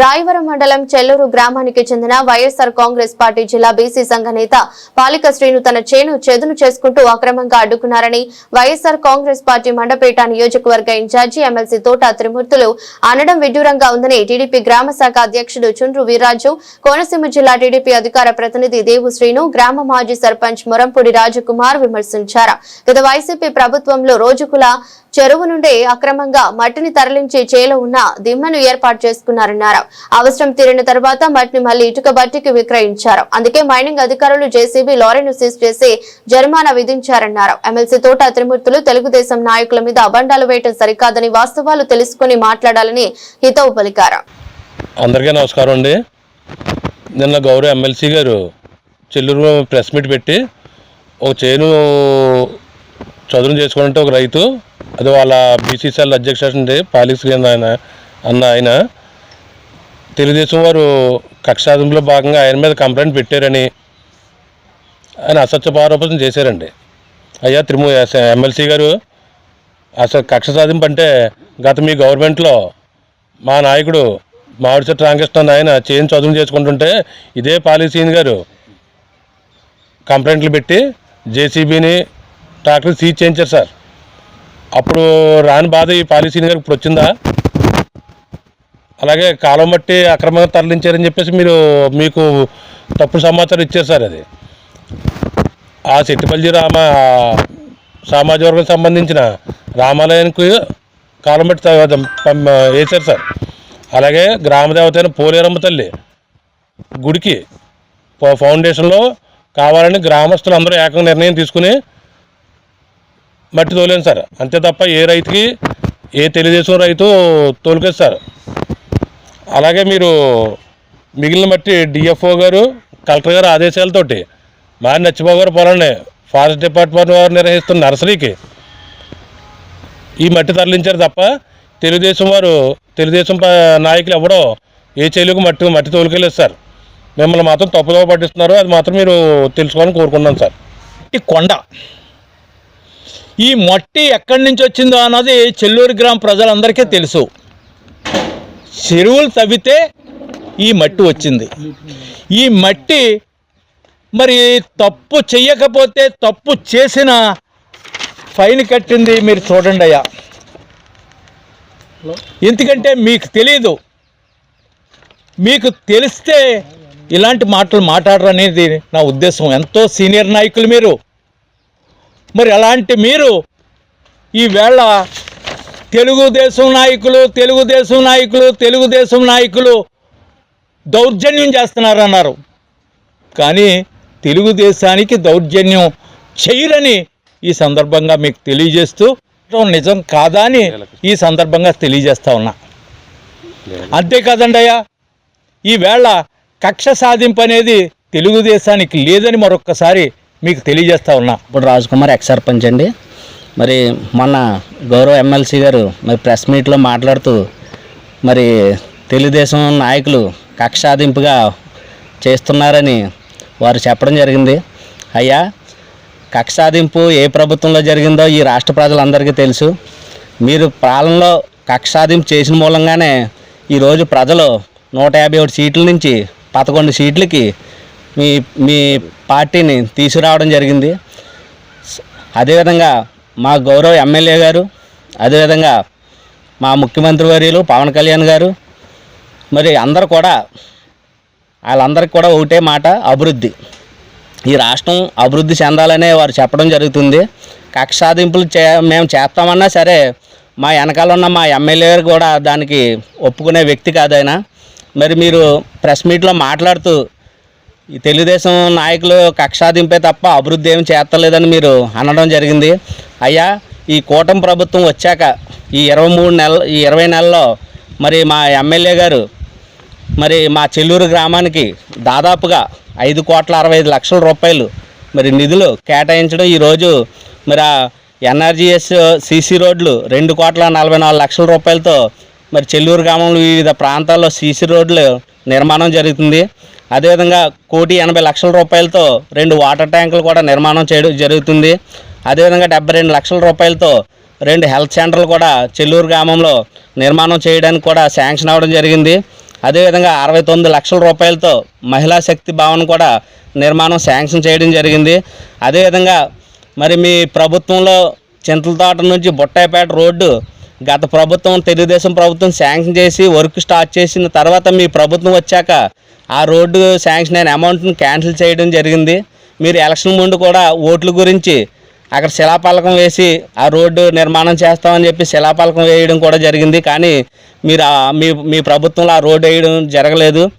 రాయవరం మండలం చెల్లూరు గ్రామానికి చెందిన వైఎస్ఆర్ కాంగ్రెస్ పార్టీ జిల్లా బీసీ సంఘ నేత పాలిక శ్రీను తన చేను చేసుకుంటూ అక్రమంగా అడ్డుకున్నారని వైఎస్ఆర్ కాంగ్రెస్ పార్టీ మండపేట నియోజకవర్గ ఇన్ఛార్జి ఎమ్మెల్సీ తోట త్రిమూర్తులు అనడం విడ్డూరంగా ఉందని టీడీపీ గ్రామ శాఖ అధ్యక్షుడు చుండ్రు వీర్రాజు, కోనసీమ జిల్లా టీడీపీ అధికార ప్రతినిధి దేవు శ్రీను, గ్రామ మాజీ సర్పంచ్ మురంపూడి రాజకుమార్ విమర్శించారు. గత వైసీపీ ప్రభుత్వంలో రోజుకుల చెరువు నుండి అక్రమంగా మట్టిని తరలించి చేలో ఉన్న దిమ్మను ఏర్పాటు చేసుకున్నారన్నారు. అవసరం తీరిన తర్వాత మట్టిని మళ్లీ ఇటుక బట్టికి విక్రయించారు. అందుకే మైనింగ్ అధికారులు జేసీబీ లారీను సీజ్ చేసి జరిమానా విధించారన్నారు. ఎమ్మెల్సీ తోట త్రిమూర్తులు తెలుగుదేశం నాయకుల మీద అబండాలు వేయటం సరికాదని వాస్తవాలు తెలుసుకుని మాట్లాడాలని హితవు పలికారు. అందరికీ నమస్కారం అండి. నిన్న గౌరవ ఎమ్మెల్సీ గారు చెల్లూరు ప్రెస్ మీట్ పెట్టి ఒక చేను చదును చేసుకోవాలంటే ఒక రైతు, అది వాళ్ళ బీసీసీఎల్ అధ్యక్షుడు పాలిక శ్రీను ఆయన తెలుగుదేశం వారు కక్షాదింపులో భాగంగా ఆయన మీద కంప్లైంట్ పెట్టారని ఆయన అసత్యపు ఆరోపణ చేశారండి. అయ్యా ఎమ్మెల్సీ గారు, అసలు కక్ష సాధింపు అంటే గత మీ గవర్నమెంట్లో మా నాయకుడు మామిడిచెట్టు రామకృష్ణ ఆయన చేను చదువు చేసుకుంటుంటే ఇదే పాలిసీని గారు కంప్లైంట్లు పెట్టి జేసీబీని ట్రాక్టర్ సీజ్ చేయించారు సార్. అప్పుడు రాని బాధ ఈ పాలిసీని గారికి ఇప్పుడు వచ్చిందా? అలాగే కాలం బట్టి అక్రమంగా తరలించారని చెప్పేసి మీకు తప్పుడు సమాచారం ఇచ్చారు సార్. అది ఆ సెట్టిపల్లి సామాజిక వర్గం సంబంధించిన రామాలయానికి కాలం బట్టి వేశారు సార్. అలాగే గ్రామదేవత అయిన పోలేరమ్మ తల్లి గుడికి ఫౌండేషన్లో కావాలని గ్రామస్తులు అందరూ ఏకంగా నిర్ణయం తీసుకుని మట్టి తోలేను సార్. అంతే తప్ప ఏ రైతుకి ఏ తెలుగుదేశం రైతు తోలుకేది సార్. అలాగే మీరు మిగిలిన మట్టి డిఎఫ్ఓ గారు, కలెక్టర్ గారు ఆదేశాలతోటి మారి నచ్చిబాబు గారు పొలాన్ని ఫారెస్ట్ డిపార్ట్మెంట్ వారు నిర్వహిస్తున్న నర్సరీకి ఈ మట్టి తరలించారు తప్ప తెలుగుదేశం నాయకులు ఎవడో ఏ చెల్లికి మట్టి తోలుకెళ్ళలేదు సార్. మిమ్మల్ని మాత్రం తప్పుదోవ పట్టిస్తున్నారు. అది మాత్రం మీరు తెలుసుకోవాలని కోరుకున్నాను సార్. ఈ కొండ ఈ మట్టి ఎక్కడి నుంచి వచ్చిందో అన్నది చెల్లూరు గ్రామ ప్రజలందరికీ తెలుసు. చెరువులు తవ్వితే ఈ మట్టి వచ్చింది. ఈ మట్టి మరి తప్పు చెయ్యకపోతే తప్పు చేసిన ఫైన్ కట్టింది మీరు చూడండి అయ్యా. ఎందుకంటే మీకు తెలీదు, మీకు తెలిస్తే ఇలాంటి మాటలు మాట్లాడరు అనేది నా ఉద్దేశం. ఎంతో సీనియర్ నాయకులు మీరు. మరి అలాంటి మీరు ఈవేళ తెలుగుదేశం నాయకులు దౌర్జన్యం చేస్తున్నారన్నారు. కానీ తెలుగుదేశానికి దౌర్జన్యం చేయరని ఈ సందర్భంగా మీకు తెలియజేస్తూ నిజం కాదా అని ఈ సందర్భంగా తెలియజేస్తా ఉన్నా. అంతేకాదండి అయ్యా, ఈవేళ కక్ష సాధింపు అనేది తెలుగుదేశానికి లేదని మరొక్కసారి మీకు తెలియజేస్తా ఉన్నా. ఇప్పుడు రాజకుమార్ ఎక్స్ సర్పంచ్ అండి. మరి మొన్న గౌరవ ఎమ్మెల్సీ గారు మరి ప్రెస్ మీట్లో మాట్లాడుతూ మరి తెలుగుదేశం నాయకులు కక్షాదింపుగా చేస్తున్నారని వారు చెప్పడం జరిగింది. అయ్యా, కక్షాదింపు ఏ ప్రభుత్వంలో జరిగిందో ఈ రాష్ట్ర ప్రజలందరికీ తెలుసు. మీరు పాలనలో కక్షాదింపు చేసిన మూలంగానే ఈరోజు ప్రజలు 151 సీట్ల నుంచి 11 సీట్లకి మీ పార్టీని తీసుకురావడం జరిగింది. అదేవిధంగా మా గౌరవ ఎమ్మెల్యే గారు, అదేవిధంగా మా ముఖ్యమంత్రి వర్యులు పవన్ కళ్యాణ్ గారు, మరి అందరూ కూడా వాళ్ళందరికీ కూడా ఒకటే మాట, అభివృద్ధి. ఈ రాష్ట్రం అభివృద్ధి చెందాలనే వారు చెప్పడం జరుగుతుంది. కక్షాదింపులు మేము చేస్తామన్నా సరే మా వెనకాల ఉన్న మా ఎమ్మెల్యే గారు కూడా దానికి ఒప్పుకునే వ్యక్తి కాదైనా. మరి మీరు ప్రెస్ మీట్లో మాట్లాడుతూ ఈ తెలుగుదేశం నాయకులు కక్షాదింపే తప్ప అభివృద్ధి ఏమి చేస్తలేదని మీరు అనడం జరిగింది. అయ్యా, ఈ కూటమి ప్రభుత్వం వచ్చాక ఈ 20 నెలల్లో మరి మా ఎమ్మెల్యే గారు మరి మా చెల్లూరు గ్రామానికి దాదాపుగా 5,65,00,000 రూపాయలు మరి నిధులు కేటాయించడం. ఈరోజు మరి ఆ ఎన్ఆర్జీఎస్ సీసీ రోడ్లు 2,44,00,000 రూపాయలతో మరి చెల్లూరు గ్రామంలో వివిధ ప్రాంతాల్లో సీసీ రోడ్లు నిర్మాణం జరుగుతుంది. అదేవిధంగా 1,80,00,000 రూపాయలతో 2 వాటర్ ట్యాంకులు కూడా నిర్మాణం చేయడం జరుగుతుంది. అదేవిధంగా 72 లక్షల రూపాయలతో 2 హెల్త్ సెంటర్లు కూడా చెల్లూరు గ్రామంలో నిర్మాణం చేయడానికి కూడా శాంక్షన్ అవ్వడం జరిగింది. అదేవిధంగా 69 లక్షల రూపాయలతో మహిళా శక్తి భవన్ కూడా నిర్మాణం శాంక్షన్ చేయడం జరిగింది. అదేవిధంగా మరి మీ ప్రభుత్వంలో చింతలతోట నుంచి బుట్టాయిపేట రోడ్డు గత ప్రభుత్వం తెలుగుదేశం ప్రభుత్వం శాంక్షన్ చేసి వర్క్ స్టార్ట్ చేసిన తర్వాత మీ ప్రభుత్వం వచ్చాక ఆ రోడ్డు శాంక్షన్ అయిన అమౌంట్ని క్యాన్సిల్ చేయడం జరిగింది. మీరు ఎలక్షన్ ముందు కూడా ఓట్ల గురించి అక్కడ శిలాపలకం వేసి ఆ రోడ్డు నిర్మాణం చేస్తామని చెప్పి శిలాపలకం వేయడం కూడా జరిగింది. కానీ మీరు మీ ప్రభుత్వంలో ఆ రోడ్డు వేయడం జరగలేదు.